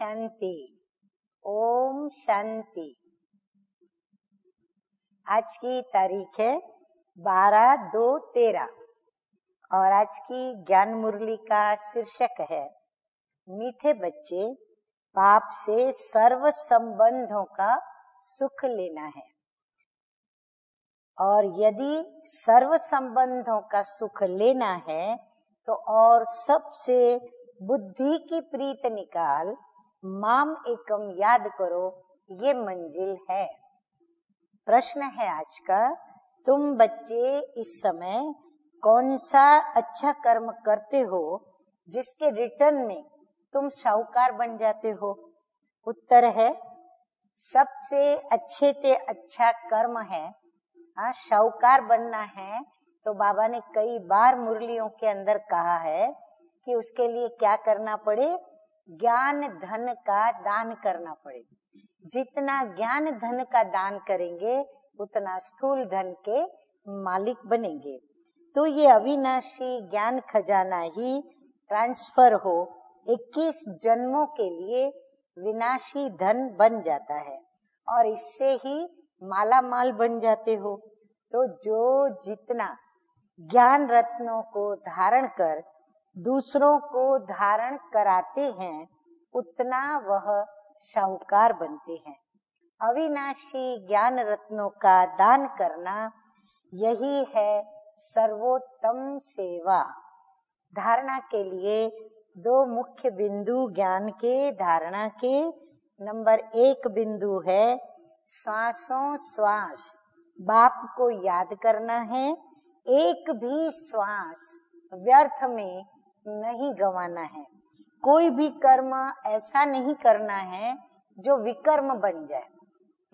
शांति। ओम शांति। आज की तारीख है 12/2/13 और आज की ज्ञान मुरली का शीर्षक है मीठे बच्चे, पाप से सर्व संबंधों का सुख लेना है। और यदि सर्व संबंधों का सुख लेना है तो और सबसे बुद्धि की प्रीत निकाल, माम एकम याद करो, ये मंजिल है। प्रश्न है आज का, तुम बच्चे इस समय कौन सा अच्छा कर्म करते हो जिसके रिटर्न में तुम साहूकार बन जाते हो? उत्तर है सबसे अच्छे से अच्छा कर्म है साहूकार बनना है। तो बाबा ने कई बार मुरलियों के अंदर कहा है कि उसके लिए क्या करना पड़े, ज्ञान धन का दान करना पड़े। जितना ज्ञान धन का दान करेंगे उतना स्थूल धन के मालिक बनेंगे। तो ये अविनाशी ज्ञान खजाना ही ट्रांसफर हो 21 जन्मों के लिए विनाशी धन बन जाता है और इससे ही माला माल बन जाते हो। तो जो जितना ज्ञान रत्नों को धारण कर दूसरों को धारण कराते हैं उतना वह साहूकार बनते हैं। अविनाशी ज्ञान रत्नों का दान करना यही है सर्वोत्तम सेवा। धारणा के लिए दो मुख्य बिंदु ज्ञान के धारणा के। नंबर 1 बिंदु है श्वासों श्वास बाप को याद करना है। एक भी श्वास व्यर्थ में नहीं गंवाना है। कोई भी कर्म ऐसा नहीं करना है जो विकर्म बन जाए,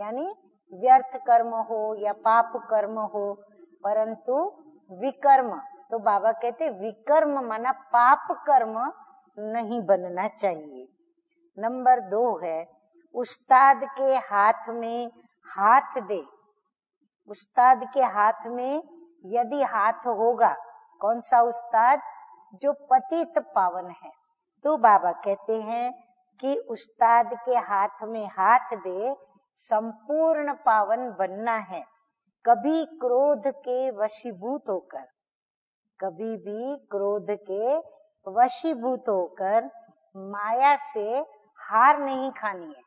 यानी व्यर्थ कर्म हो या पाप कर्म हो, परंतु विकर्म। तो बाबा कहते विकर्म माना पाप कर्म नहीं बनना चाहिए। नंबर 2 है उस्ताद के हाथ में हाथ दे। उस्ताद के हाथ में यदि हाथ होगा, कौन सा उस्ताद? जो पतित पावन है। तो बाबा कहते हैं कि उस्ताद के हाथ में हाथ दे, संपूर्ण पावन बनना है। कभी क्रोध के वशीभूत होकर, कभी भी क्रोध के वशीभूत होकर माया से हार नहीं खानी है।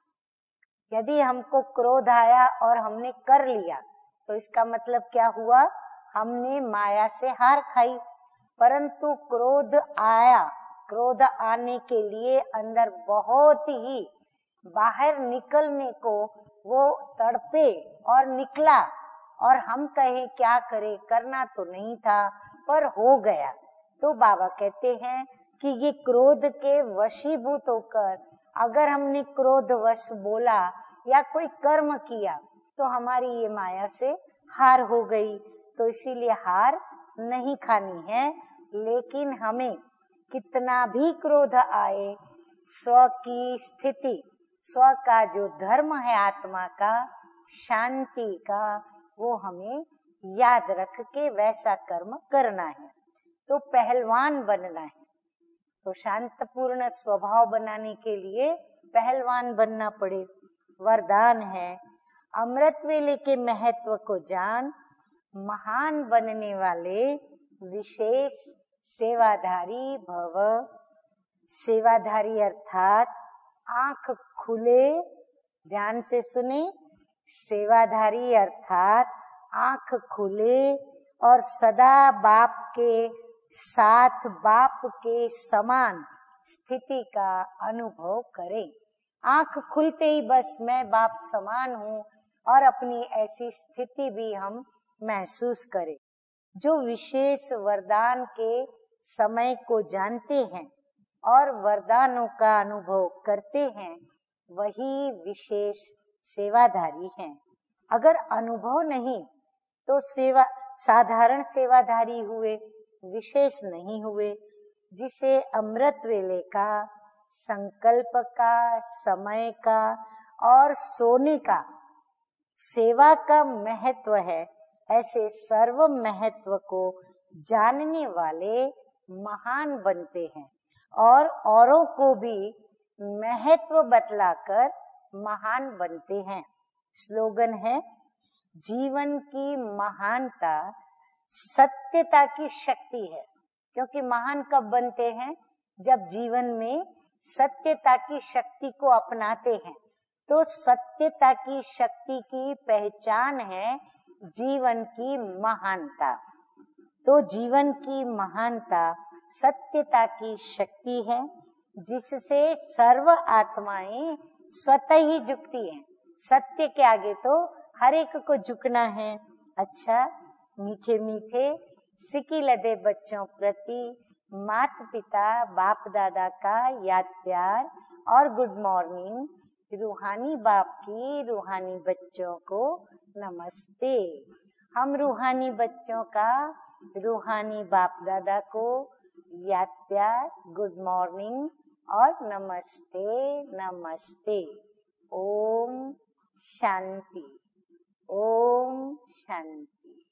यदि हमको क्रोध आया और हमने कर लिया तो इसका मतलब क्या हुआ? हमने माया से हार खाई। परंतु क्रोध आया, क्रोध आने के लिए अंदर बहुत ही बाहर निकलने को वो तड़पे और निकला और हम कहें क्या करें, करना तो नहीं था पर हो गया। तो बाबा कहते हैं कि ये क्रोध के वशीभूत होकर अगर हमने क्रोधवश बोला या कोई कर्म किया तो हमारी ये माया से हार हो गई। तो इसीलिए हार नहीं खानी है। लेकिन हमें कितना भी क्रोध आए, स्व की स्थिति, स्व का जो धर्म है आत्मा का, शांति का, वो हमें याद रख के वैसा कर्म करना है। तो पहलवान बनना है। तो शांतपूर्ण स्वभाव बनाने के लिए पहलवान बनना पड़े। वरदान है अमृत वेले के महत्व को जान, महान बनने वाले विशेष सेवाधारी भव। सेवाधारी अर्थात आंख खुले, ध्यान से सुने, सेवाधारी अर्थात आंख खुले और सदा बाप के साथ, बाप के समान स्थिति का अनुभव करें। आंख खुलते ही बस मैं बाप समान हूँ और अपनी ऐसी स्थिति भी हम महसूस करें। जो विशेष वरदान के समय को जानते हैं और वरदानों का अनुभव करते हैं वही विशेष सेवाधारी हैं। अगर अनुभव नहीं तो सेवा साधारण सेवाधारी हुए, विशेष नहीं हुए। जिसे अमृत वेले का, संकल्प का, समय का और सोने का, सेवा का महत्व है, ऐसे सर्व महत्व को जानने वाले महान बनते हैं और औरों को भी महत्व बतलाकर महान बनते हैं। स्लोगन है, जीवन की महानता सत्यता की शक्ति है। क्योंकि महान कब बनते हैं? जब जीवन में सत्यता की शक्ति को अपनाते हैं। तो सत्यता की शक्ति की पहचान है जीवन की महानता। तो जीवन की महानता सत्यता की शक्ति है, जिससे सर्व आत्माएं स्वतः ही झुकती हैं। सत्य के आगे तो हर एक को झुकना है। अच्छा, मीठे मीठे सिकी लदे बच्चों प्रति माता पिता बाप दादा का याद प्यार और गुड मॉर्निंग। रूहानी बाप की रूहानी बच्चों को नमस्ते। हम रूहानी बच्चों का रूहानी बाप दादा को याद प्यार, गुड मॉर्निंग और नमस्ते नमस्ते। ओम शांति, ओम शांति।